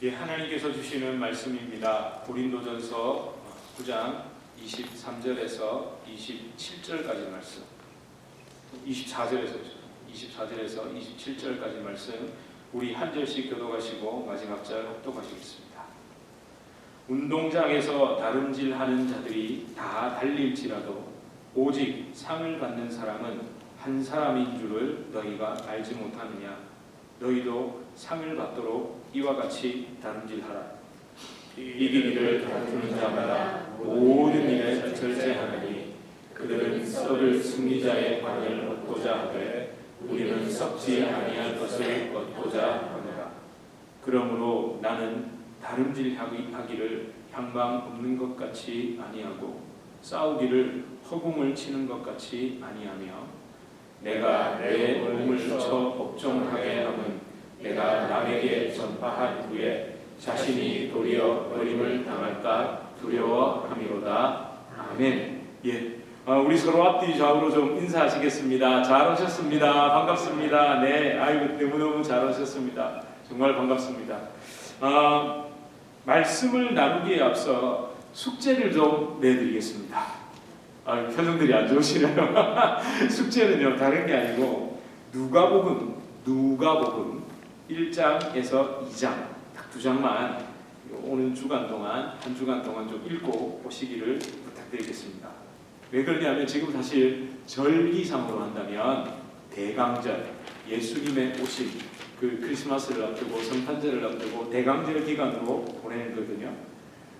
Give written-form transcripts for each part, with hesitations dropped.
예, 하나님께서 주시는 말씀입니다. 고린도전서 9장 23절에서 27절까지 말씀, 24절에서 27절까지 말씀, 우리 한 절씩 교독하시고 마지막 절 합독하시겠습니다. 운동장에서 다름질하는 자들이 다 달릴지라도 오직 상을 받는 사람은 한 사람인 줄을 너희가 알지 못하느냐. 너희도 상을 받도록 이와 같이 다름질하라. 이기기를 다투는 자마다 모든 일에 절제하느니 그들은 썩을 승리자의 관을 얻고자 하되 우리는 썩지 아니할 것을 얻고자 하노라. 그러므로 나는 다름질하기를 향방 없는 것 같이 아니하고 싸우기를 허공을 치는 것 같이 아니하며 내가 내 몸을 쳐 복종하게 함은 내가 남에게 전파한 후에 자신이 도리어 버림을 당할까 두려워함이로다. 아멘. 예, 우리 서로 앞뒤 좌우로 좀 인사하시겠습니다. 잘 오셨습니다. 반갑습니다. 네, 아이고 너무너무 잘 오셨습니다. 정말 반갑습니다. 말씀을 나누기에 앞서 숙제를 좀 내드리겠습니다. 표정들이 안 좋으시네요. 숙제는요 다른 게 아니고 누가복음 1장에서 2장 딱 두 장만 오는 한 주간 동안 좀 읽고 오시기를 부탁드리겠습니다. 왜 그러냐면 지금 사실 절기상으로 한다면 대강절, 예수님의 오신 그 크리스마스를 앞두고 성탄절을 앞두고 대강절 기간으로 보내는 거거든요.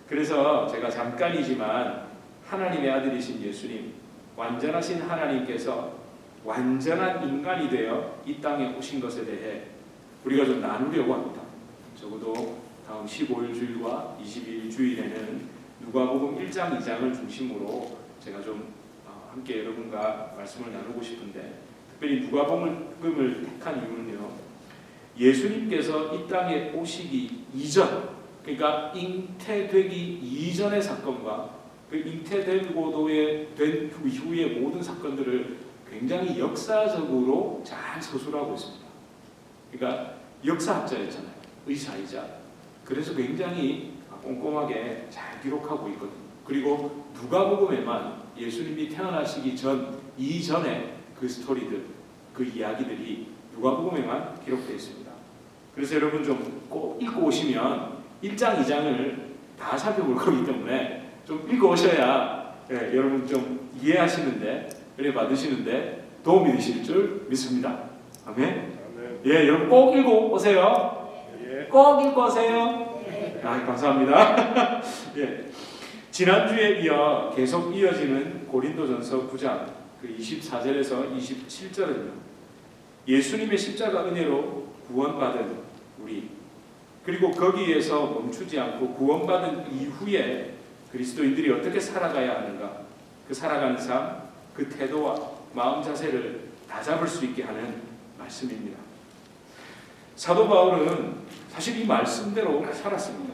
그래서 제가 잠깐이지만 하나님의 아들이신 예수님, 완전하신 하나님께서 완전한 인간이 되어 이 땅에 오신 것에 대해 우리가 좀 나누려고 합니다. 적어도 다음 15일 주일과 22일 주일에는 누가복음 1장, 2장을 중심으로 제가 좀 함께 여러분과 말씀을 나누고 싶은데, 특별히 누가복음을 택한 이유는요, 예수님께서 이 땅에 오시기 이전, 그러니까 잉태되기 이전의 사건과 그 잉태되고 된 이후의 모든 사건들을 굉장히 역사적으로 잘 서술하고 있습니다. 그러니까 역사학자였잖아요. 의사이자. 그래서 굉장히 꼼꼼하게 잘 기록하고 있거든요. 그리고 누가복음에만 예수님이 태어나시기 이전에 그 스토리들, 그 이야기들이 누가복음에만 기록되어 있습니다. 그래서 여러분 좀 꼭 읽고 오시면 1장, 2장을 다 살펴볼 거기 때문에 좀 읽어오셔야 여러분 좀 이해하시는데, 은혜 받으시는데 도움이 되실 줄 믿습니다. 아멘. 예, 여러분 꼭 읽어오세요. 예. 꼭 읽어오세요. 감사합니다. 예. 지난주에 이어 계속 이어지는 고린도전서 9장 그 24절에서 27절은요, 예수님의 십자가 은혜로 구원받은 우리, 그리고 거기에서 멈추지 않고 구원받은 이후에 그리스도인들이 어떻게 살아가야 하는가, 그 살아가는 삶, 그 태도와 마음 자세를 다 잡을 수 있게 하는 말씀입니다. 사도 바울은 사실 이 말씀대로 살았습니다.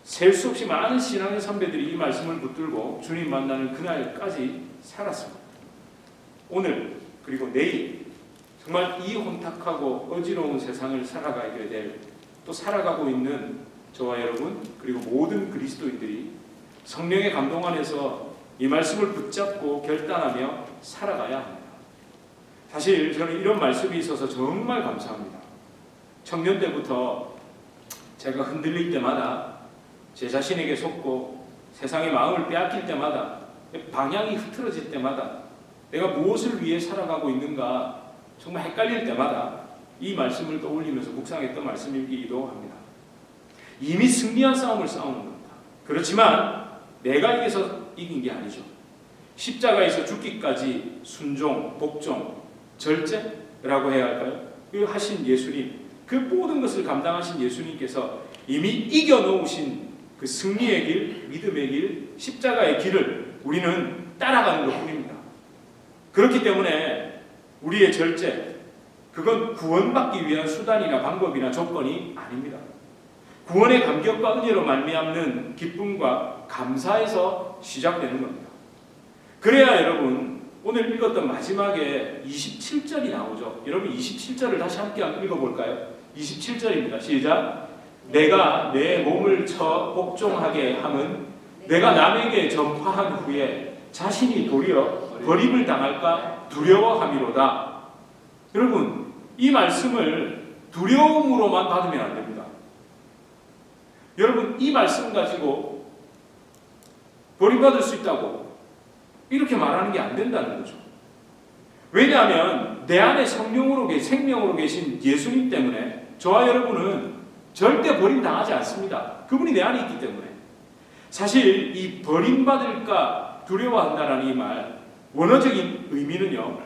셀 수 없이 많은 신앙의 선배들이 이 말씀을 붙들고 주님 만나는 그날까지 살았습니다. 오늘 그리고 내일 정말 이 혼탁하고 어지러운 세상을 살아가게 될, 또 살아가고 있는 저와 여러분, 그리고 모든 그리스도인들이 성령의 감동 안에서 이 말씀을 붙잡고 결단하며 살아가야 합니다. 사실 저는 이런 말씀이 있어서 정말 감사합니다. 청년 때부터 제가 흔들릴 때마다, 제 자신에게 속고 세상의 마음을 빼앗길 때마다, 방향이 흐트러질 때마다, 내가 무엇을 위해 살아가고 있는가 정말 헷갈릴 때마다 이 말씀을 떠올리면서 묵상했던 말씀이기도 합니다. 이미 승리한 싸움을 싸우는 겁니다. 그렇지만 내가 이긴 게 아니죠. 십자가에서 죽기까지 순종, 복종, 절제라고 해야 할까요? 그 하신 예수님, 그 모든 것을 감당하신 예수님께서 이미 이겨놓으신 그 승리의 길, 믿음의 길, 십자가의 길을 우리는 따라가는 것뿐입니다. 그렇기 때문에 우리의 절제, 그건 구원받기 위한 수단이나 방법이나 조건이 아닙니다. 구원의 감격과 은혜로 말미암는 기쁨과 감사에서 시작되는 겁니다. 그래야 여러분 오늘 읽었던 마지막에 27절이 나오죠. 여러분 27절을 다시 함께 읽어볼까요? 27절입니다. 시작. 내가 내 몸을 쳐 복종하게 함은 내가 남에게 전파한 후에 자신이 도리어 버림을 당할까 두려워함이로다. 여러분, 이 말씀을 두려움으로만 받으면 안 됩니다. 여러분, 이 말씀 가지고 버림받을 수 있다고 이렇게 말하는 게 안 된다는 거죠. 왜냐하면 내 안에 성령으로 생명으로 계신 예수님 때문에 저와 여러분은 절대 버림당하지 않습니다. 그분이 내 안에 있기 때문에. 사실 이 버림받을까 두려워한다라는 이 말, 원어적인 의미는요,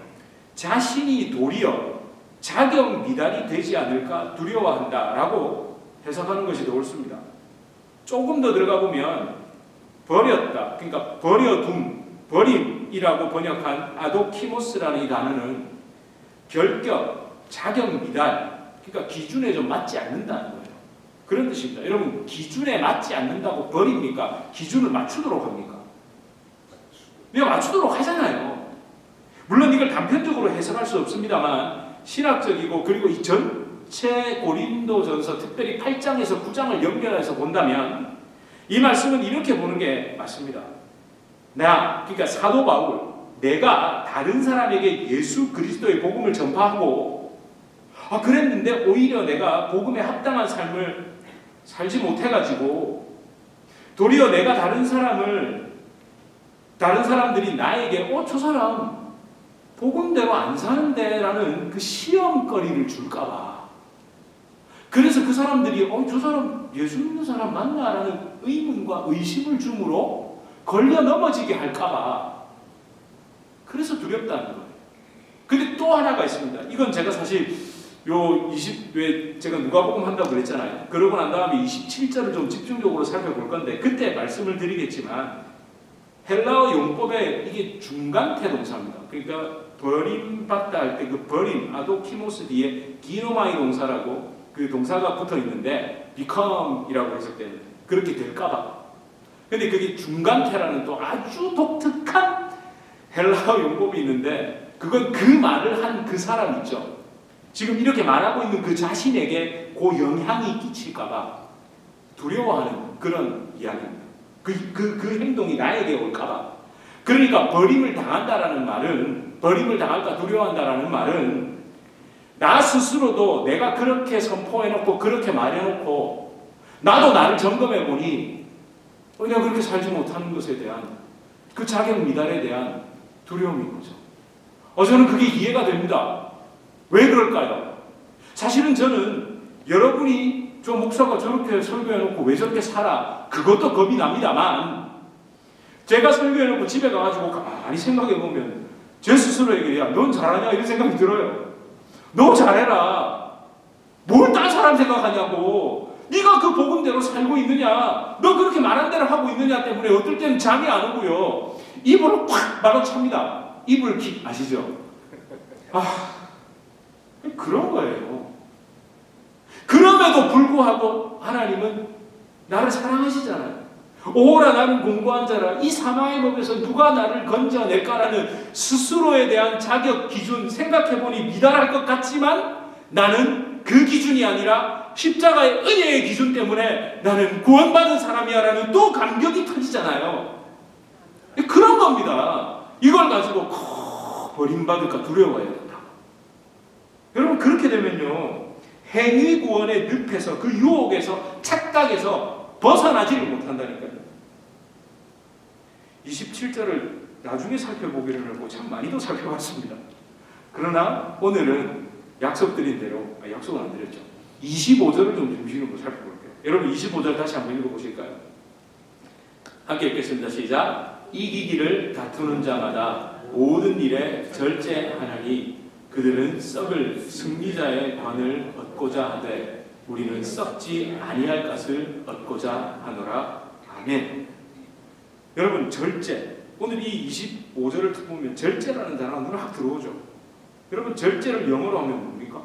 자신이 도리어 자격 미달이 되지 않을까 두려워한다라고 해석하는 것이 더 옳습니다. 조금 더 들어가 보면 버렸다, 그러니까 버려둠, 버림이라고 번역한 아도키모스라는 이 단어는 결격, 자격 미달, 그러니까 기준에 좀 맞지 않는다는 거예요. 그런 뜻입니다. 여러분, 기준에 맞지 않는다고 버립니까? 기준을 맞추도록 합니까? 내가 맞추도록 하잖아요. 물론 이걸 단편적으로 해석할 수 없습니다만 신학적이고 그리고 이 전체 고린도전서 특별히 8장에서 9장을 연결해서 본다면 이 말씀은 이렇게 보는 게 맞습니다. 그러니까 사도 바울, 내가 다른 사람에게 예수 그리스도의 복음을 전파하고 그랬는데 오히려 내가 복음에 합당한 삶을 살지 못해가지고 도리어 내가 다른 사람들이 나에게 저 사람 복음대로 안 사는데 라는 그 시험거리를 줄까봐, 그래서 그 사람들이 저 사람 예수 믿는 사람 맞나? 라는 의문과 의심을 줌으로 걸려 넘어지게 할까봐, 그래서 두렵다는 거예요. 근데 또 하나가 있습니다. 이건 제가 사실 왜 제가 누가복음 한다고 그랬잖아요. 그러고 난 다음에 27절을 좀 집중적으로 살펴볼 건데 그때 말씀을 드리겠지만 헬라어 용법에 이게 중간태 동사입니다. 그러니까 버림받다 할 때 그 버림, 아도키모스 뒤에 기노마이 동사라고 그 동사가 붙어 있는데 become이라고 해석되는, 그렇게 될까봐. 근데 그게 중간태라는 또 아주 독특한 헬라어 용법이 있는데 그건 그 말을 한 그 사람 있죠. 지금 이렇게 말하고 있는 그 자신에게 그 영향이 끼칠까봐 두려워하는 그런 이야기입니다. 그 행동이 나에게 올까봐. 그러니까 버림을 당한다라는 말은, 버림을 당할까 두려워한다라는 말은 나 스스로도 내가 그렇게 선포해놓고 그렇게 말해놓고 나도 나를 점검해보니 내가 그렇게 살지 못하는 것에 대한 그 자격 미달에 대한 두려움인 거죠. 저는 그게 이해가 됩니다. 왜 그럴까요? 사실은 저는 여러분이 저 목사가 저렇게 설교해놓고 왜 저렇게 살아? 그것도 겁이 납니다만 제가 설교해놓고 집에 가가지고 가만히 생각해보면 제 스스로에게 넌 잘하냐? 이런 생각이 들어요. 너 잘해라. 뭘 딴 사람 생각하냐고. 네가 그 복음대로 살고 있느냐? 너 그렇게 말한 대로 하고 있느냐 때문에 어떨 때는 잠이 안 오고요. 입으로 팍 말아 찹니다. 이불킥 아시죠? 그런 거예요. 그럼에도 불구하고 하나님은 나를 사랑하시잖아요. 오라 나는 공고한 자라, 이 사망의 법에서 누가 나를 건져낼까라는 스스로에 대한 자격 기준 생각해보니 미달할 것 같지만 나는 그 기준이 아니라 십자가의 은혜의 기준 때문에 나는 구원받은 사람이야라는 또 감격이 터지잖아요. 그런 겁니다. 이걸 가지고 버림받을까 두려워해야 된다. 여러분, 그렇게 되면요 행위 구원의 늪에서, 그 유혹에서, 착각에서 벗어나지를 못한다니까요. 27절을 나중에 살펴보기를 하고 참 많이도 살펴봤습니다. 그러나 오늘은 약속드린 대로, 약속은 안 드렸죠. 25절을 좀 중심으로 살펴볼게요. 여러분 25절 다시 한번 읽어보실까요? 함께 읽겠습니다. 시작. 이기기를 다투는 자마다 모든 일에 절제하나니 그들은 썩을 승리자의 관을 얻고자 하되 우리는 썩지 아니할 것을 얻고자 하노라. 아멘. 여러분, 절제. 오늘 이 25절을 보면 절제라는 단어가 눈에 확 들어오죠. 여러분, 절제를 영어로 하면 뭡니까?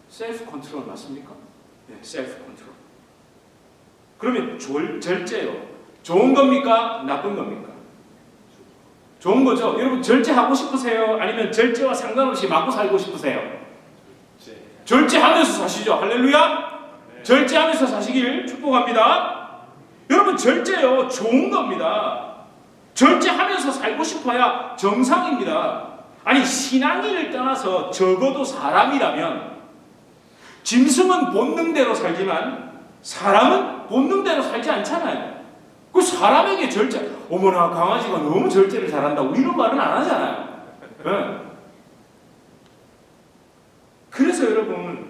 셀프 컨트롤 맞습니까? 네, 셀프 컨트롤. 그러면 절제요. 좋은 겁니까? 나쁜 겁니까? 좋은 거죠. 여러분, 절제하고 싶으세요? 아니면 절제와 상관없이 맞고 살고 싶으세요? 절제하면서 사시죠. 할렐루야. 절제하면서 사시길 축복합니다. 여러분, 절제요, 좋은 겁니다. 절제하면서 살고 싶어야 정상입니다. 아니, 신앙인을 떠나서 적어도 사람이라면 짐승은 본능대로 살지만 사람은 본능대로 살지 않잖아요. 그 사람에게 절제, 어머나 강아지가 너무 절제를 잘한다고 이런 말은 안 하잖아요. 네. 그래서 여러분,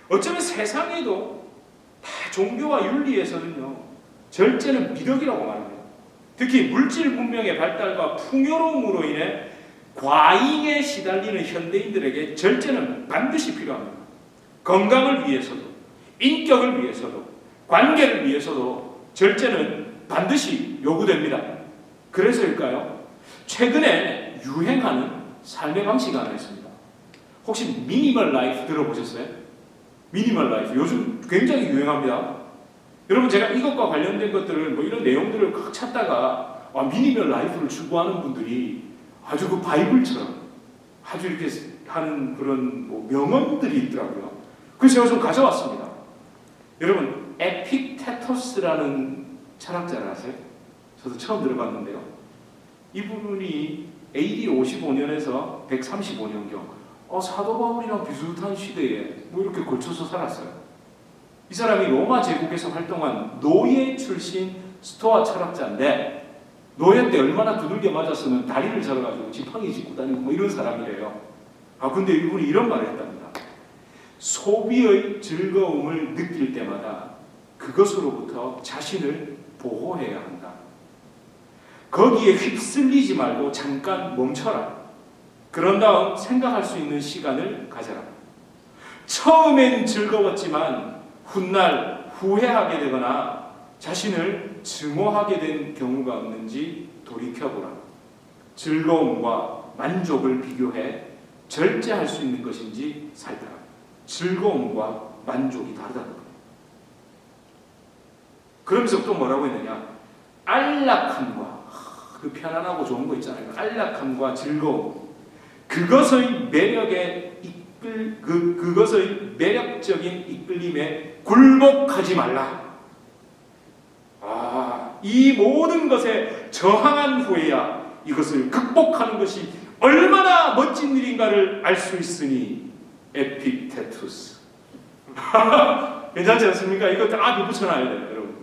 어쩌면 세상에도 다 종교와 윤리에서는요, 절제는 미덕이라고 말합니다. 특히 물질 문명의 발달과 풍요로움으로 인해 과잉에 시달리는 현대인들에게 절제는 반드시 필요합니다. 건강을 위해서도, 인격을 위해서도, 관계를 위해서도 절제는 반드시 요구됩니다. 그래서일까요? 최근에 유행하는 삶의 방식이 하나 있습니다. 혹시 미니멀 라이프 들어보셨어요? 미니멀 라이프 요즘 굉장히 유행합니다. 여러분, 제가 이것과 관련된 것들을 뭐 이런 내용들을 각 찾다가 미니멀 라이프를 추구하는 분들이 아주 그 바이블처럼 아주 이렇게 하는 그런 뭐 명언들이 있더라고요. 그래서 제가 좀 가져왔습니다. 여러분, 에픽테토스라는 철학자를 아세요? 저도 처음 들어봤는데요. 이분이 AD 55년에서 135년경 사도 바울이랑 비슷한 시대에 뭐 이렇게 걸쳐서 살았어요. 이 사람이 로마 제국에서 활동한 노예 출신 스토아 철학자인데, 노예 때 얼마나 두들겨 맞았으면 다리를 절어가지고 지팡이 짚고 다니고 뭐 이런 사람이래요. 근데 이분이 이런 말을 했답니다. 소비의 즐거움을 느낄 때마다 그것으로부터 자신을 보호해야 한다. 거기에 휩쓸리지 말고 잠깐 멈춰라. 그런 다음 생각할 수 있는 시간을 가져라. 처음엔 즐거웠지만 훗날 후회하게 되거나 자신을 증오하게 된 경우가 없는지 돌이켜보라. 즐거움과 만족을 비교해 절제할 수 있는 것인지 살펴라. 즐거움과 만족이 다르다는 거예요. 그러면서 또 뭐라고 했느냐? 안락함과, 그 편안하고 좋은 거 있잖아요. 안락함과 즐거움, 그것의 매력적인 이끌림에 굴복하지 말라. 이 모든 것에 저항한 후에야 이것을 극복하는 것이 얼마나 멋진 일인가를 알 수 있으니. 에픽테투스. 괜찮지 않습니까? 이거 다 붙여놔야 돼요, 여러분.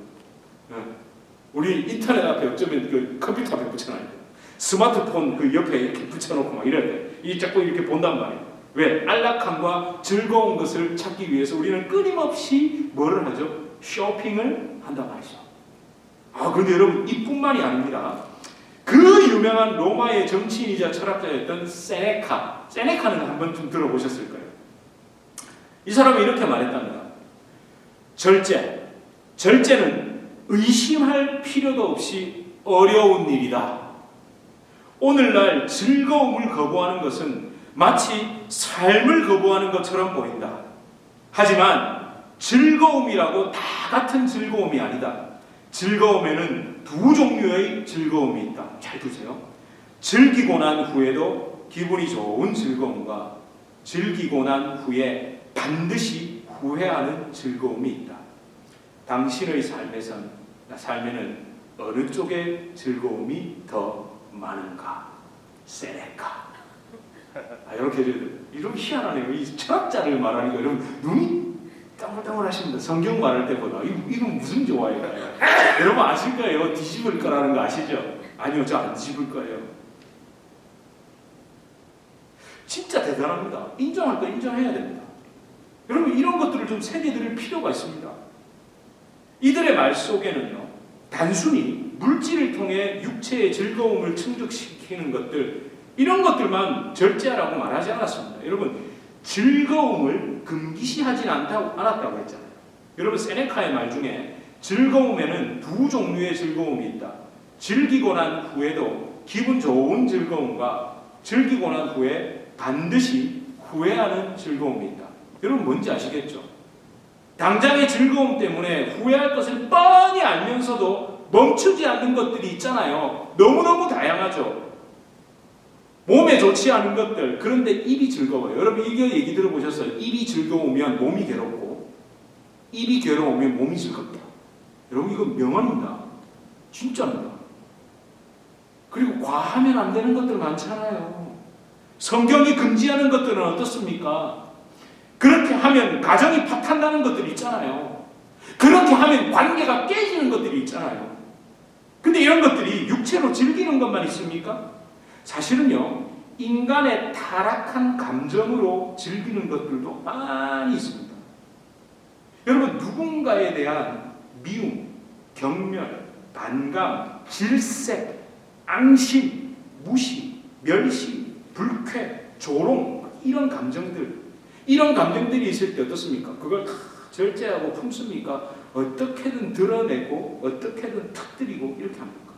우리 인터넷 앞에 어쩌면 그 컴퓨터 앞에 붙여놔야 돼요. 스마트폰 그 옆에 이렇게 붙여놓고 막 이래야 돼. 이 자꾸 이렇게 본단 말이에요. 왜? 안락함과 즐거운 것을 찾기 위해서 우리는 끊임없이 뭐를 하죠? 쇼핑을 한단 말이죠. 그런데 여러분, 이뿐만이 아닙니다. 그 유명한 로마의 정치인이자 철학자였던 세네카는 한 번쯤 들어보셨을 거예요. 이 사람이 이렇게 말했답니다. 절제는 의심할 필요도 없이 어려운 일이다. 오늘날 즐거움을 거부하는 것은 마치 삶을 거부하는 것처럼 보인다. 하지만 즐거움이라고 다 같은 즐거움이 아니다. 즐거움에는 두 종류의 즐거움이 있다. 잘 보세요. 즐기고 난 후에도 기분이 좋은 즐거움과 즐기고 난 후에 반드시 후회하는 즐거움이 있다. 당신의 삶에는 어느 쪽의 즐거움이 더 많은가? 세네카. 이렇게 이런 희한하네요. 이 철학자를 말하니까 여러분 눈이 따물따물 하십니다. 성경 말할 때보다 이건 무슨 좋아해요? 여러분 아실 거예요. 뒤집을 거라는 거 아시죠? 아니요, 저 안 뒤집을 거예요. 진짜 대단합니다. 인정할 거 인정해야 됩니다. 여러분, 이런 것들을 좀 새겨드릴 필요가 있습니다. 이들의 말 속에는요, 단순히 물질을 통해 육체의 즐거움을 충족시키는 것들, 이런 것들만 절제하라고 말하지 않았습니다. 여러분, 즐거움을 금기시하지 않았다고 했잖아요. 여러분, 세네카의 말 중에 즐거움에는 두 종류의 즐거움이 있다. 즐기고 난 후에도 기분 좋은 즐거움과 즐기고 난 후에 반드시 후회하는 즐거움이 있다. 여러분 뭔지 아시겠죠? 당장의 즐거움 때문에 후회할 것을 뻔히 알면서도 멈추지 않는 것들이 있잖아요. 너무너무 다양하죠. 몸에 좋지 않은 것들, 그런데 입이 즐거워요. 여러분 이거 얘기 들어보셨어요? 입이 즐거우면 몸이 괴롭고, 입이 괴로우면 몸이 즐겁다. 여러분 이거 명언입니다. 진짜입니다. 그리고 과하면 안 되는 것들 많잖아요. 성경이 금지하는 것들은 어떻습니까? 그렇게 하면 가정이 파탄나는 것들이 있잖아요. 그렇게 하면 관계가 깨지는 것들이 있잖아요. 근데 이런 것들이 육체로 즐기는 것만 있습니까? 사실은요, 인간의 타락한 감정으로 즐기는 것들도 많이 있습니다. 여러분, 누군가에 대한 미움, 경멸, 반감, 질색, 앙심, 무시, 멸시, 불쾌, 조롱, 이런 감정들이 있을 때 어떻습니까? 그걸 다 절제하고 품습니까? 어떻게든 드러내고 어떻게든 터뜨리고 이렇게 합니까?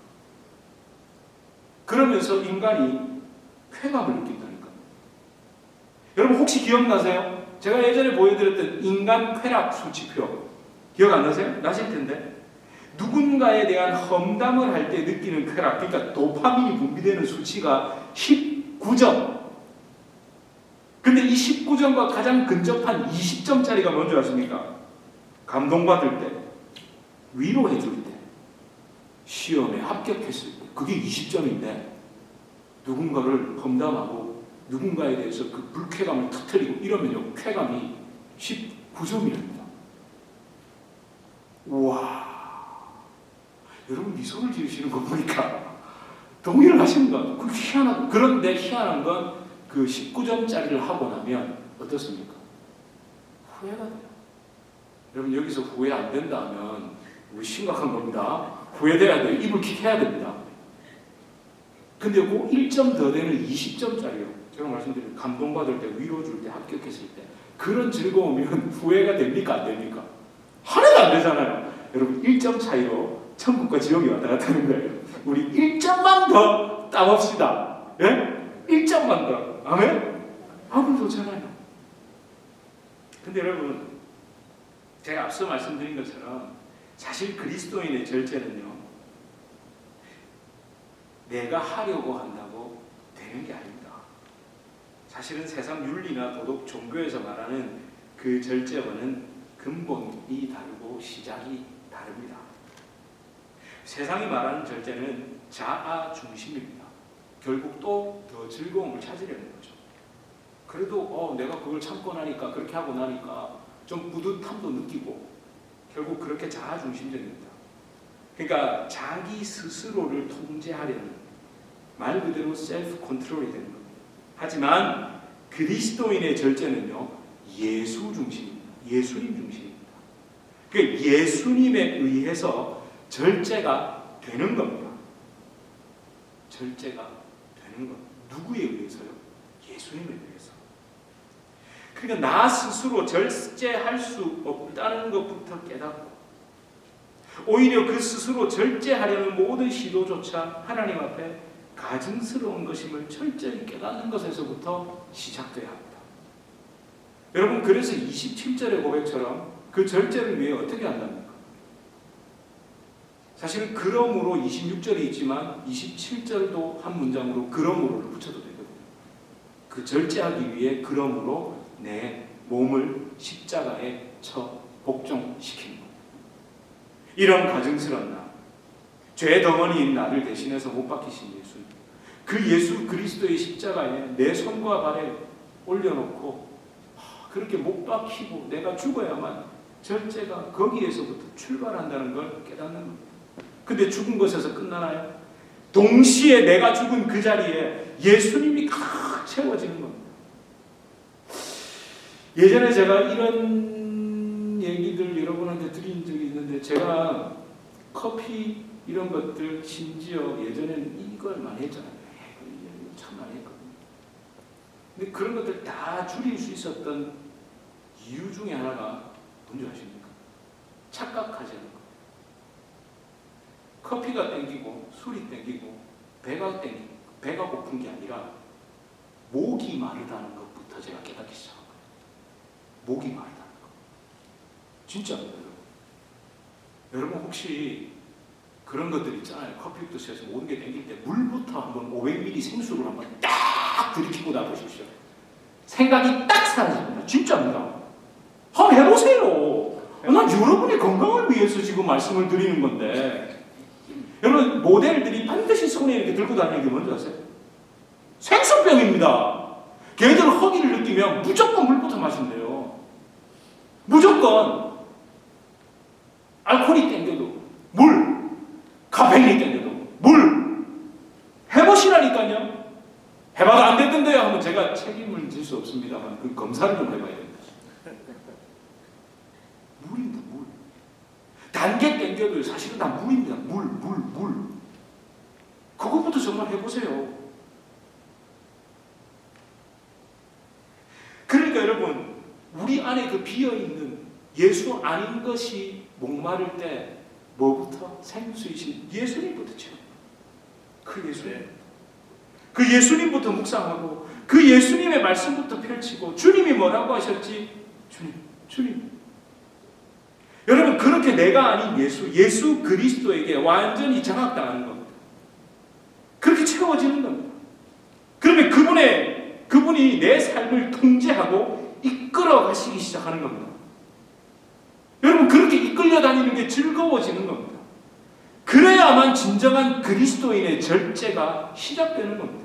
그러면서 인간이 쾌감을 느낀다니까. 여러분 혹시 기억나세요? 제가 예전에 보여드렸던 인간 쾌락 수치표 기억 안 나세요? 나실 텐데. 누군가에 대한 험담을 할 때 느끼는 쾌락, 그러니까 도파민이 분비되는 수치가 19점. 근데 이 19점과 가장 근접한 20점짜리가 뭔지 아십니까? 감동받을 때, 위로해 줄 때, 시험에 합격했을 때, 그게 20점인데 누군가를 험담하고 누군가에 대해서 그 불쾌감을 터뜨리고 이러면요, 쾌감이 19점이랍니다. 우와, 여러분 미소를 지으시는 거 보니까 동의를 하십니까? 그 희한한, 그런데 희한한 건 그 19점짜리를 하고 나면 어떻습니까? 후회가 돼요. 여러분 여기서 후회 안 된다 하면 우리 심각한 겁니다. 후회돼야 돼요. 입을 킥 해야 됩니다. 근데 그 1점 더 되는 20점짜리요. 제가 말씀드린 감동받을 때, 위로 줄 때, 합격했을 때 그런 즐거움이면 후회가 됩니까? 안 됩니까? 하나도 안 되잖아요. 여러분 1점 차이로 천국과 지옥이 왔다 갔다 하는 거예요. 우리 1점만 더 따봅시다. 예? 1점만 더. 아멘? 아무 좋잖아요. 근데 여러분 제가 앞서 말씀드린 것처럼 사실 그리스도인의 절제는요, 내가 하려고 한다고 되는 게 아닙니다. 사실은 세상 윤리나 도덕, 종교에서 말하는 그 절제와는 근본이 다르고 시작이 다릅니다. 세상이 말하는 절제는 자아 중심입니다. 결국 또 더 즐거움을 찾으려는 거죠. 그래도 내가 그걸 참고 나니까, 그렇게 하고 나니까 좀 뿌듯함도 느끼고, 결국 그렇게 자아 중심적입니다. 그러니까 자기 스스로를 통제하려는, 말 그대로 셀프 컨트롤이 되는 겁니다. 하지만 그리스도인의 절제는요, 예수 중심입니다. 예수님 중심입니다. 그 예수님에 의해서 절제가 되는 겁니다. 절제가 되는 겁니다. 누구에 의해서요? 예수님에 의해서. 그러니까 나 스스로 절제할 수 없다는 것부터 깨닫고, 오히려 그 스스로 절제하려는 모든 시도조차 하나님 앞에 가증스러운 것임을 철저히 깨닫는 것에서부터 시작돼야 합니다. 여러분, 그래서 27절의 고백처럼 그 절제를 위해 어떻게 한답니까? 사실은 그러므로 26절이 있지만 27절도 한 문장으로 그러므로를 붙여도 되거든요. 그 절제하기 위해 그러므로 내 몸을 십자가에 쳐 복종시키는 것. 이런 가증스러운 나, 죄 덩어리인 나를 대신해서 못 박히신 예수, 그 예수 그리스도의 십자가에 내 손과 발에 올려놓고 그렇게 못 박히고 내가 죽어야만 절제가 거기에서부터 출발한다는 걸 깨닫는 겁니다. 근데 죽은 것에서 끝나나요? 동시에 내가 죽은 그 자리에 예수님이 꽉 채워지는 겁니다. 예전에 제가 이런 얘기들 여러분한테 드린 적이 있는데, 제가 커피 이런 것들, 심지어 예전에는 이걸 많이 했잖아요. 참 많이 했거든요. 근데 그런 것들 다 줄일 수 있었던 이유 중에 하나가 뭔지 아십니까? 착각하지 않는 거. 커피가 땡기고 술이 땡기고 배가 땡기고 배가 고픈 게 아니라 목이 마르다는 것부터 제가 깨닫기 시작한 거예요. 목이 마르다는 거. 진짜입니다, 여러분. 여러분 혹시 그런 것들 있잖아요. 커피부터 시작해서 모든 게 땡길 때 물부터 한번 500ml 생수를 한번 딱 들이키고 나보십시오. 생각이 딱 사라집니다. 진짜입니다. 한번 해보세요. 난 여러분의 건강을 위해서 지금 말씀을 드리는 건데, 여러분 모델들이 반드시 손에 이렇게 들고 다니는 게 뭔지 아세요? 생수병입니다. 걔들 허기를 느끼면 무조건 물부터 마신대요. 무조건. 알코올이 땡겨도 물, 카페인이 땡겨도 물. 해보시라니까요. 해봐도 안 됐던데요 하면 제가 책임을 질 수 없습니다만 그 검사를 좀 해봐야 됩니다. 물입니다. 물. 단계 땡겨도 사실은 다 물입니다. 물. 그것부터 정말 해보세요. 그러니까 여러분, 우리 안에 그 비어있는 예수 아닌 것이 목마를 때 뭐부터? 생수이신 예수님부터 채워. 그 예수님. 그 예수님부터 묵상하고 그 예수님의 말씀부터 펼치고, 주님이 뭐라고 하셨지? 주님. 여러분, 그렇게 내가 아닌 예수 그리스도에게 완전히 장악당하는 겁니다. 그렇게 채워지는 겁니다. 그러면 그분이 내 삶을 통제하고 이끌어 가시기 시작하는 겁니다. 여러분, 그렇게 이끌려 다니는 게 즐거워지는 겁니다. 그래야만 진정한 그리스도인의 절제가 시작되는 겁니다.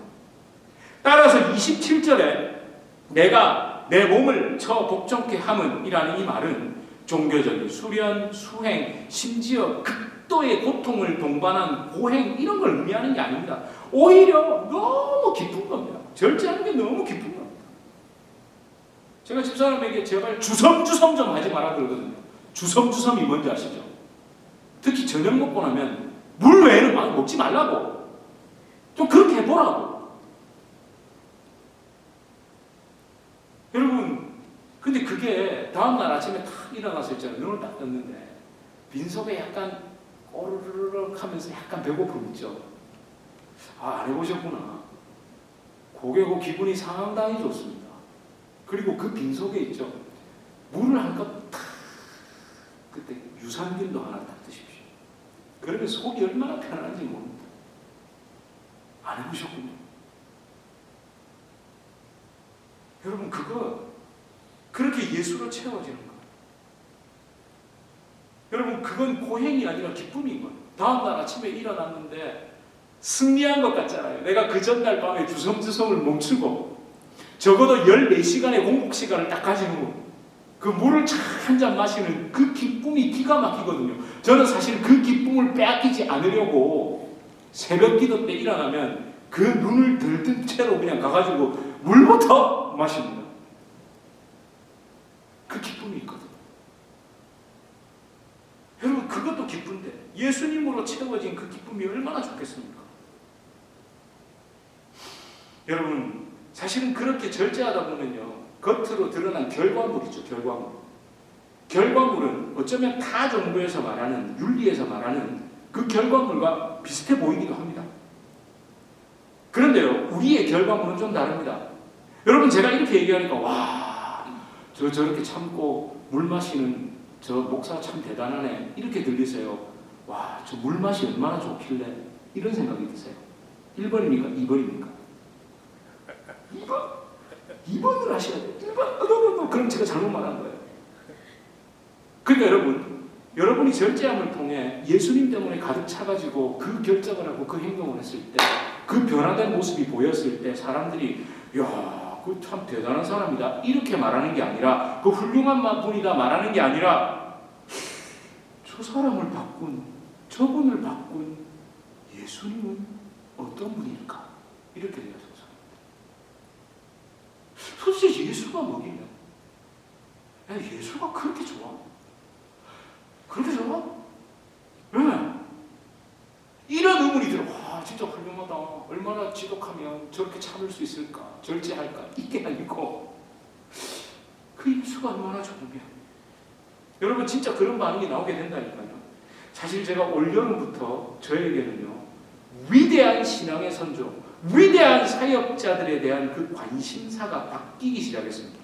따라서 27절에 내가 내 몸을 저 복종케 함은 이라는 이 말은 종교적인 수련, 수행, 심지어 극도의 고통을 동반한 고행, 이런 걸 의미하는 게 아닙니다. 오히려 너무 기쁜 겁니다. 절제하는 게 너무 기쁜 겁니다. 제가 집사람에게 제발 주섬주섬 좀 하지 말아 그러거든요. 주섬주섬이 뭔지 아시죠? 특히 저녁 먹고 나면 물 외에는 막 먹지 말라고. 좀 그렇게 해보라고. 여러분, 근데 그게 다음날 아침에 탁 일어나서 있잖아요. 눈을 딱 떴는데 빈속에 약간 꼬르르륵 하면서 약간 배고픔 있죠. 안 해보셨구나. 그게 그 기분이 상당히 좋습니다. 그리고 그 빈속에 있죠. 물을 한 컵 탁, 그때 유산균도 하나 딱 드십시오. 그러면 속이 얼마나 편안한지 모릅니다. 안 해보셨군요. 여러분, 그렇게 예수로 채워지는 거예요. 여러분, 그건 고행이 아니라 기쁨인 거예요. 다음날 아침에 일어났는데 승리한 것 같잖아요. 내가 그 전날 밤에 주섬주섬을 멈추고 적어도 14시간의 공복 시간을 딱 가지고 그 물을 한 잔 마시는 그 기쁨이 기가 막히거든요. 저는 사실 그 기쁨을 빼앗기지 않으려고 새벽 기도 때 일어나면 그 눈을 들뜬 채로 그냥 가가지고 물부터 마십니다. 그 기쁨이 있거든요. 여러분, 그것도 기쁜데 예수님으로 채워진 그 기쁨이 얼마나 좋겠습니까? 여러분, 사실은 그렇게 절제하다 보면요, 겉으로 드러난 결과물이죠. 결과물은 어쩌면 타 종교에서 말하는, 윤리에서 말하는 그 결과물과 비슷해 보이기도 합니다. 그런데요, 우리의 결과물은 좀 다릅니다. 여러분, 제가 이렇게 얘기하니까 와, 저렇게 참고 물 마시는 저 목사 참 대단하네, 이렇게 들리세요? 와, 저 물 맛이 얼마나 좋길래, 이런 생각이 드세요? 1번입니까? 2번입니까? 2번을 하셔야 돼요. 1번. 그럼 제가 잘못 말한 거예요. 그러니까 여러분이 절제함을 통해 예수님 때문에 가득 차가지고 그 결정을 하고 그 행동을 했을 때, 그 변화된 모습이 보였을 때 사람들이 야, 그 참 대단한 사람이다, 이렇게 말하는 게 아니라, 그 훌륭한 분이다 말하는 게 아니라, 저 사람을 바꾼, 저분을 바꾼 예수님은 어떤 분일까? 이렇게 되어서 솔직히 예수가 뭐길래? 예수가 그렇게 좋아? 그렇게 좋아? 왜? 이런 의문이 들어. 와, 진짜 훌륭하다. 얼마나 지독하면 저렇게 참을 수 있을까? 절제할까? 이게 아니고, 그 예수가 얼마나 좋으면. 여러분, 진짜 그런 반응이 나오게 된다니까요. 사실 제가 올여름부터 저에게는요, 위대한 신앙의 선조, 위대한 사역자들에 대한 그 관심사가 바뀌기 시작했습니다.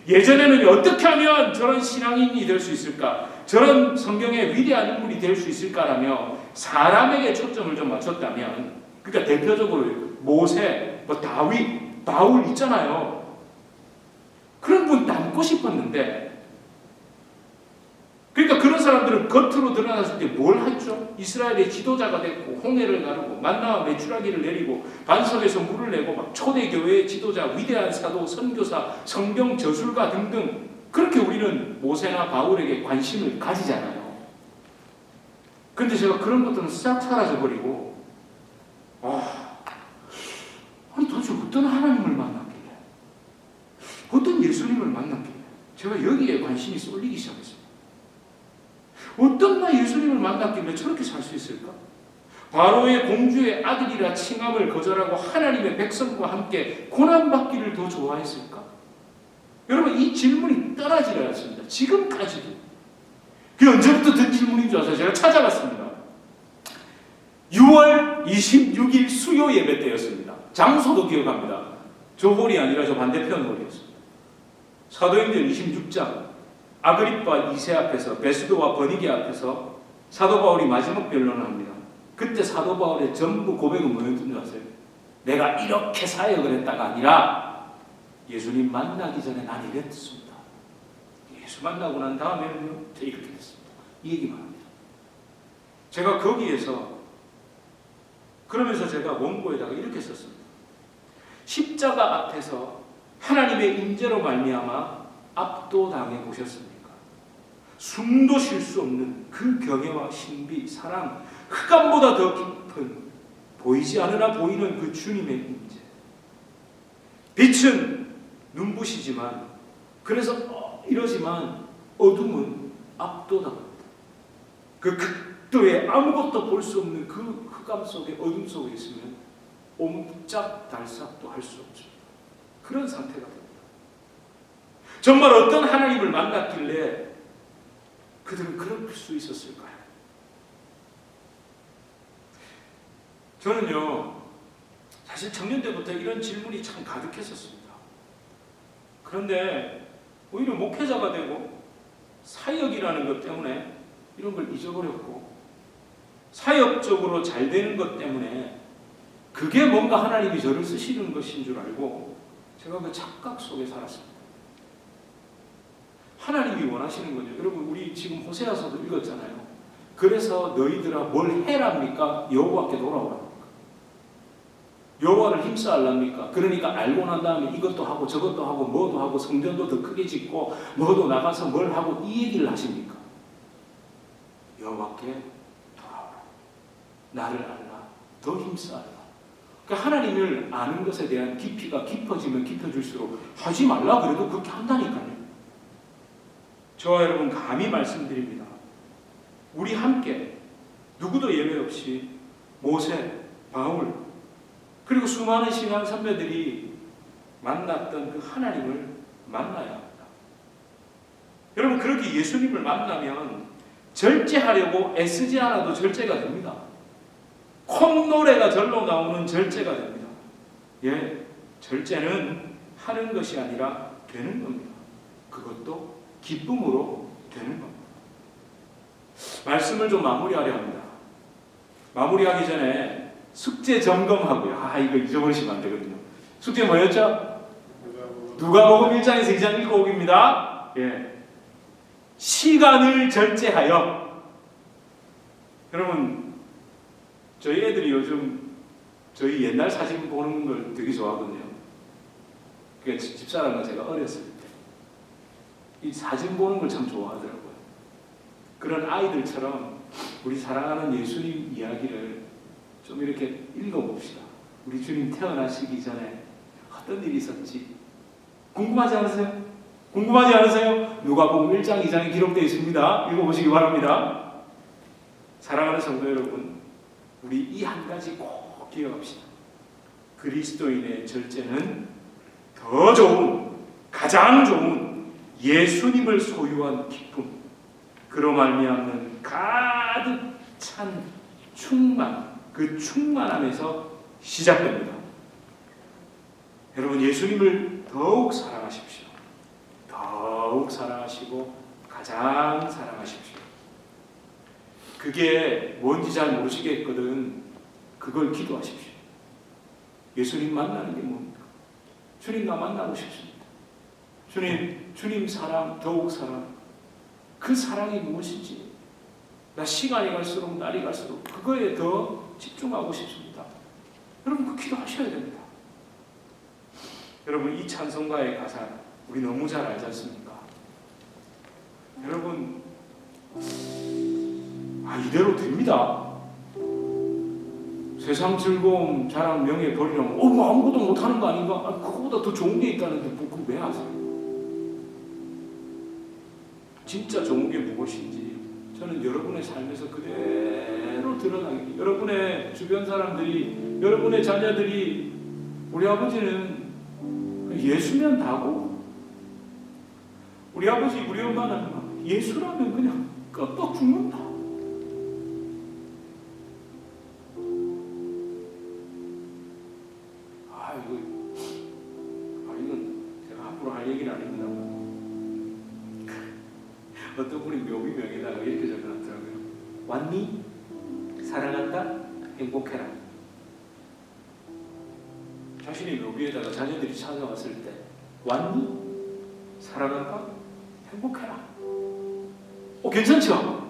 예전에는 어떻게 하면 저런 신앙인이 될 수 있을까? 저런 성경의 위대한 인물이 될 수 있을까라며 사람에게 초점을 좀 맞췄다면, 그러니까 대표적으로 모세, 다윗, 바울 있잖아요. 그런 분 닮고 싶었는데 사람들은 겉으로 드러났을 때 뭘 했죠? 이스라엘의 지도자가 됐고 홍해를 가르고 만나와 메추라기를 내리고 반석에서 물을 내고 막 초대교회의 지도자, 위대한 사도, 선교사, 성경 저술가 등등 그렇게 우리는 모세나 바울에게 관심을 가지잖아요. 그런데 제가 그런 것들은 싹 사라져버리고 아니 도대체 어떤 하나님을 만났길래 어떤 예수님을 만났길래 제가 여기에 관심이 쏠리기 시작했습니다. 어떤 나 예수님을 만났길래 저렇게 살 수 있을까? 바로의 공주의 아들이라 칭함을 거절하고 하나님의 백성과 함께 고난받기를 더 좋아했을까? 여러분 이 질문이 떠나질 않았습니다. 지금까지도. 그게 언제부터 든 질문인 줄 아세요? 제가 찾아봤습니다. 6월 26일 수요 예배 때였습니다. 장소도 기억합니다. 저 홀이 아니라 저 반대편 홀이었습니다. 사도행전 26장 아그리파 2세 앞에서 베스도와 버니게 앞에서 사도 바울이 마지막 변론을 합니다. 그때 사도 바울의 전부 고백은 뭐였던 줄 아세요? 내가 이렇게 사역을 했다가 아니라 예수님 만나기 전에 난 이랬습니다. 예수 만나고 난 다음에는요 이렇게 됐습니다. 이 얘기만 합니다. 제가 거기에서 그러면서 제가 원고에다가 이렇게 썼습니다. 십자가 앞에서 하나님의 인재로 말미암아 압도당해 보셨습니까? 숨도 쉴 수 없는 그 경애와 신비, 사랑, 흑암보다 더 깊은 보이지 않으나 보이는 그 주님의 인재. 빛은 눈부시지만 그래서 이러지만 어둠은 압도당합니다. 그 극도의 아무것도 볼 수 없는 그 흑암 속에 어둠 속에 있으면 옴짝달싹도 할 수 없죠. 그런 상태가 됩니다. 정말 어떤 하나님을 만났길래 그들은 그럴 수 있었을까요? 저는요 사실 청년 때부터 이런 질문이 참 가득했었습니다. 그런데 오히려 목회자가 되고 사역이라는 것 때문에 이런 걸 잊어버렸고 사역적으로 잘 되는 것 때문에 그게 뭔가 하나님이 저를 쓰시는 것인 줄 알고 제가 그 착각 속에 살았습니다. 하나님이 원하시는 거죠. 여러분 우리 지금 호세아서도 읽었잖아요. 그래서 너희들아 뭘 해랍니까? 여호와께 돌아오랍니까? 여호와를 힘써하랍니까? 그러니까 알고 난 다음에 이것도 하고 저것도 하고 뭐도 하고 성전도 더 크게 짓고 뭐도 나가서 뭘 하고 이 얘기를 하십니까? 여호와께 돌아오라. 나를 알라. 더 힘써하라. 그러니까 하나님을 아는 것에 대한 깊이가 깊어지면 깊어질수록 하지 말라 그래도 그렇게 한다니까요. 저와 여러분 감히 말씀드립니다. 우리 함께 누구도 예외 없이 모세, 바울 그리고 수많은 신앙 선배들이 만났던 그 하나님을 만나야 합니다. 여러분 그렇게 예수님을 만나면 절제하려고 애쓰지 않아도 절제가 됩니다. 콧노래가 절로 나오는 절제가 됩니다. 예, 절제는 하는 것이 아니라 되는 겁니다. 그것도 기쁨으로 되는 겁니다. 말씀을 좀 마무리하려 합니다. 마무리하기 전에 숙제 점검하고요. 이거 잊어버리시면 안 되거든요. 숙제 뭐였죠? 누가복음 1장에서 2장 읽어오기입니다. 예. 시간을 절제하여. 여러분 저희 애들이 요즘 저희 옛날 사진 보는 걸 되게 좋아하거든요. 그게 집사람과 제가 어렸을 때 이 사진 보는 걸 참 좋아하더라고요. 그런 아이들처럼 우리 사랑하는 예수님 이야기를 좀 이렇게 읽어봅시다. 우리 주님 태어나시기 전에 어떤 일이 있었지? 궁금하지 않으세요? 궁금하지 않으세요? 누가복음 1장 2장에 기록되어 있습니다. 읽어보시기 바랍니다. 사랑하는 성도 여러분, 우리 이 한 가지 꼭 기억합시다. 그리스도인의 절제는 더 좋은, 가장 좋은 예수님을 소유한 기쁨, 그로 말미암는 가득 찬 충만, 그 충만함에서 시작됩니다. 여러분 예수님을 더욱 사랑하십시오. 더욱 사랑하시고 가장 사랑하십시오. 그게 뭔지 잘 모르시겠거든. 그걸 기도하십시오. 예수님 만나는 게 뭡니까? 주님 나 만나고 싶습니다. 주님 사랑, 더욱 사랑. 그 사랑이 무엇인지 나 시간이 갈수록 날이 갈수록 그거에 더 집중하고 싶습니다. 여러분 그 기도하셔야 됩니다. 여러분 이 찬송가의 가사 우리 너무 잘 알지 않습니까? 여러분 이대로 됩니다. 세상 즐거움, 자랑, 명예 버리려면 뭐 아무것도 못하는 거 아닌가? 그거보다 더 좋은 게 있다는데 그거 왜 하세요? 진짜 좋은 게 무엇인지 저는 여러분의 삶에서 그대로 드러나게, 여러분의 주변 사람들이, 여러분의 자녀들이 우리 아버지는 예수면 다고, 우리 아버지 우리 엄마는 예수라면 그냥 꺾어 죽는다. 이건 제가 함부로 할 얘기는 아닙니다. 어떤 분이 묘비명에다가 이렇게 적어놨더라고요. 왔니? 사랑한다? 행복해라. 자신의 묘비에다가 자녀들이 찾아왔을 때 왔니? 사랑한다? 행복해라. 괜찮죠?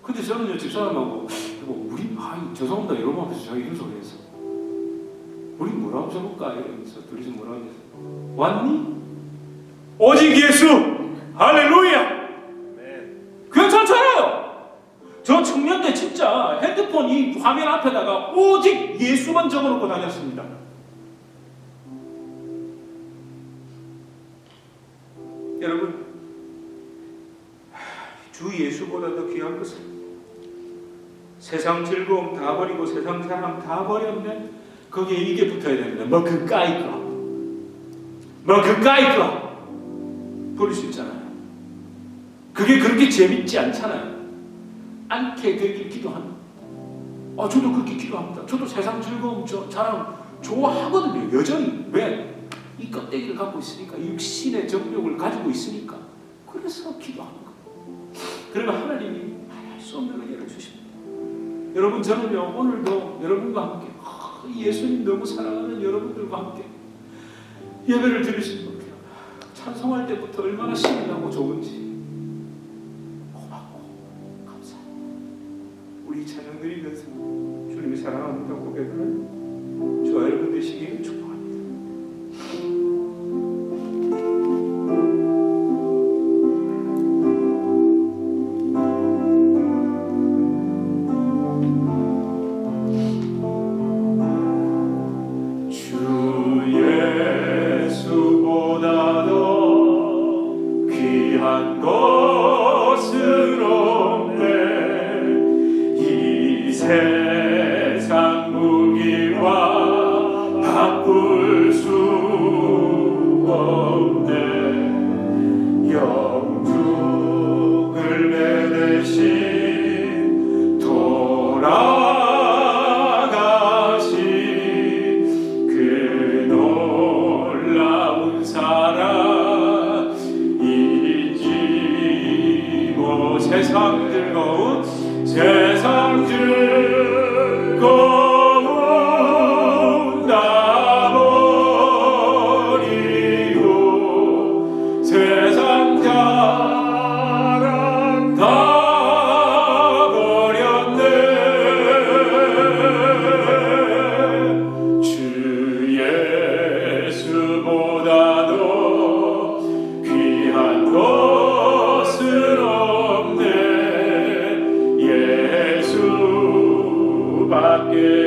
근데 저는요 집사람하고 우리 죄송합니다 여러분 앞에서 제가 이런 소리 했어. 우리 뭐라고 적을까? 이러면서 둘이서 뭐라고 했어? 왔니? 오직 예수! 할렐루야! 괜찮잖아요. 저 청년 때 진짜 핸드폰 이 화면 앞에다가 오직 예수만 적어놓고 다녔습니다. 여러분 주 예수보다 더 귀한 것은 세상 즐거움 다 버리고 세상 사랑 다 버렸네. 거기에 이게 붙어야 됩니다. 뭐 그까이 거 버릴 수 있잖아요. 그게 그렇게 재밌지 않잖아요. 않게 되길 기도합니다. 저도 그렇게 기도합니다. 저도 세상 즐거움, 자랑 좋아하거든요. 여전히. 왜? 이 껍데기를 갖고 있으니까, 육신의 정욕을 가지고 있으니까. 그래서 기도하는 거예요. 그러면 하나님이 할 수 없는 은혜를 주십니다. 여러분 저는요 오늘도 여러분과 함께 예수님 너무 사랑하는 여러분들과 함께 예배를 드릴 수 있는 겁니다. 찬송할 때부터 얼마나 신이 나고 좋은지 고맙고 감사합니다. 우리 찬양 드리면서 주님이 사랑합니다 고백을 저와 여러분 되시기를 축복합니다. 세상 무기와 바꿀 수 없네. 영죽을 매대신 돌아가신 그 놀라운 사랑 잊지 못. 세상 즐거운 세상 즐거움 다 버리고 세상 자랑 다 버렸네. 주 예수보다도 귀한 것은 없네.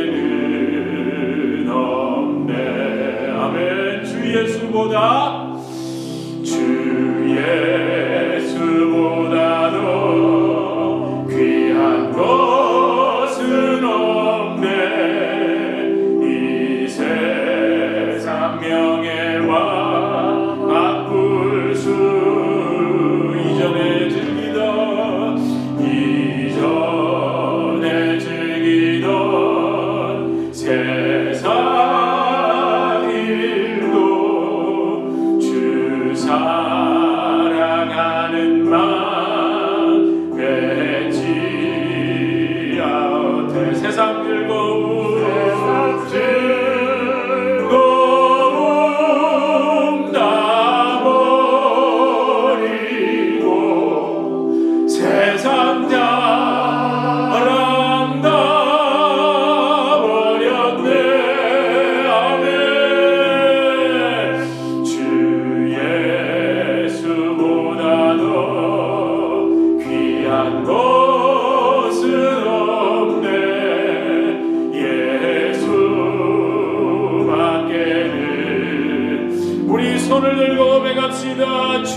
예수밖에는 없네. 아멘. 주 예수보다도 귀한 것은 없네. 이 세상 명예와 바꿀 수 이전에 즐기던 세상 일도 주 사랑하는 마음 맺지 않되. 세상 즐거움 다 버리고 세상 자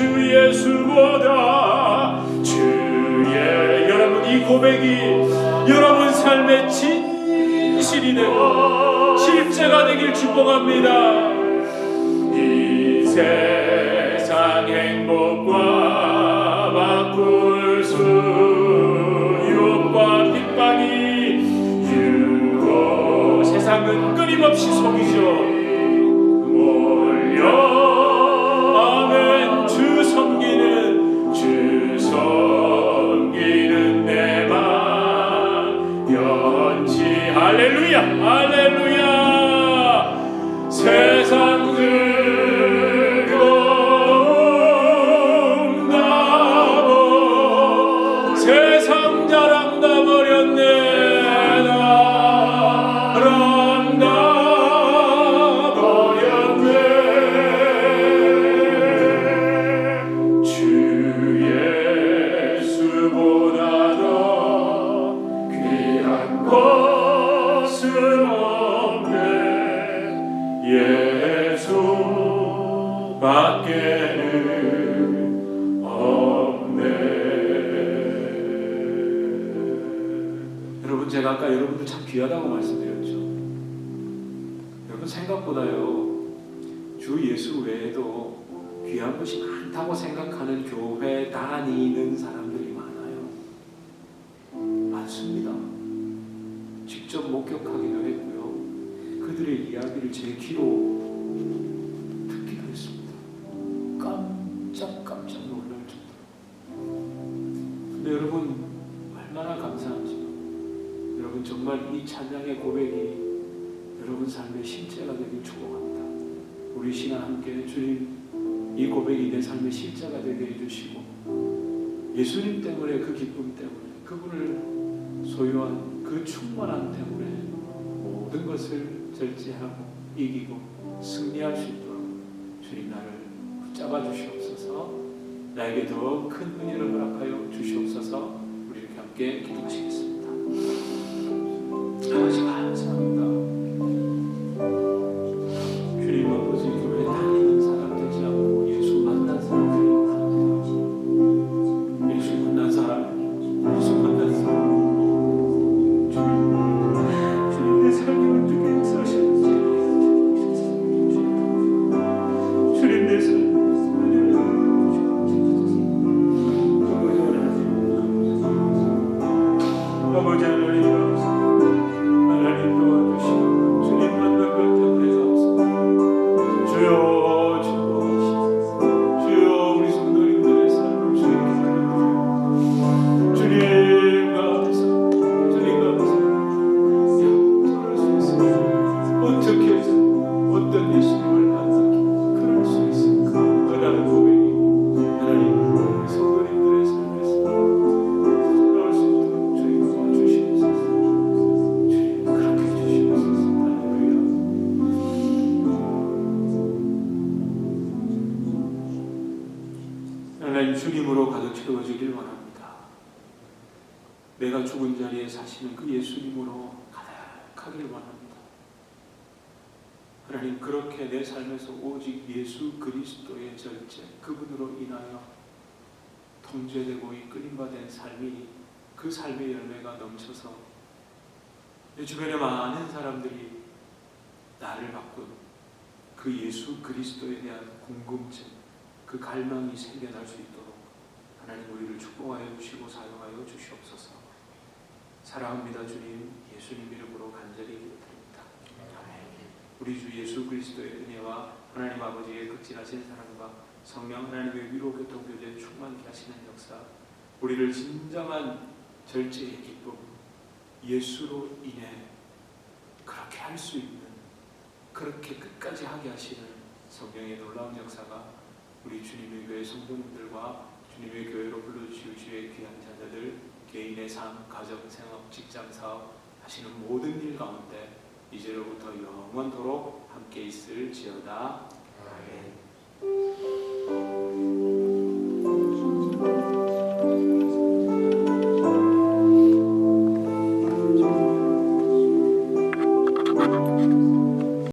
주 예수보다 주의 여러분 이 고백이 여러분 삶의 진실이 되고 실제가 되길 축복합니다. 이 세상 행복과 바꿀 수 유혹과 핍박이 유혹 세상은 끊임없이 속이죠. 아멘. 주 섬기는 내 맘 변치 할렐루야 할렐루야. 세상 들고 세상 자랑 다 버렸네. 밖에는 없네. 여러분, 제가 아까 여러분들 참 귀하다고 말씀드렸죠. 여러분, 생각보다요 주 예수 외에도 귀한 것이 많다고 생각하는 교회 다니는 사람들이 많아요. 많습니다. 직접 목격하기도 했고요. 그들의 이야기를 제 귀로 듣기도 했습니다. 깜짝 놀랄 정도로. 근데 여러분, 얼마나 감사한지. 여러분, 정말 이 찬양의 고백이 여러분 삶의 실제가 되길 축복합니다. 우리 신앙 함께 주님, 이 고백이 내 삶의 실제가 되게 해주시고 예수님 때문에, 그 기쁨 때문에, 그분을 소유한 그 충만함 때문에 모든 것을 절제하고 이기고 승리할 수 있도록 주님 나를 붙잡아 주시옵소서. 나에게 더 큰 은혜를 허락하여 주시옵소서. 우리 이렇게 함께 기도하시겠습니다. 아버지 감사합니다. 주님 아버지, 교회 다니는 사람 되지 않고 예수 만난 사람 되기 바랍니다. 예수 만난 사람, 예수 만난 사람. 주님 내 삶을 어떻게 역사하셨는지, 주님 내 삶을 아버지 하나님, 하나님 도와주시고 주님 만난 것 때문에 감사합니다. 주여, 주여, 우리 성도님들의 삶을 주님께 드립니다. 주님 가운데서, 주님 가운데서 그럴 수 있습니다. 어떻게 해서 어떤 예수님을 만나기 그럴 수 있습니까? 라는 고백이 하나님 우리 성도님들의 삶에서 나올 수 있도록 주님 도와주시옵소서. 주님 그렇게 해주시옵소서. 할렐루야. 하나님, 주님으로 가득 채워지길 원합니다. 내가 죽은 자리에 사시는 그 예수님으로 가득하길 원합니다. 하나님, 그렇게 내 삶에서 오직 예수 그리스도의 절제, 그분으로 인하여 통제되고 이끌림받은 삶이, 그 삶의 열매가 넘쳐서 내 주변의 많은 사람들이 나를 바꾼 그 예수 그리스도에 대한 궁금증, 그 갈망이 생겨날 수 있도록 하나님 우리를 축복하여 주시고 사용하여 주시옵소서. 사랑합니다. 주님, 예수님 이름으로 간절히 기도드립니다. 아멘. 우리 주 예수 그리스도의 은혜와 하나님 아버지의 극진하신 사랑과 성령 하나님의 위로 교통 교제에 충만케 하시는 역사, 우리를 진정한 절제의 기쁨, 예수로 인해 그렇게 할 수 있는, 그렇게 끝까지 하게 하시는 성령의 놀라운 역사가 우리 주님의 교회 성도님들과 주님의 교회로 불러주시고 주의 귀한 자녀들, 개인의 삶, 가정, 생업, 직장, 사업 하시는 모든 일 가운데 이제로부터 영원토록 함께 있을지어다. 아멘.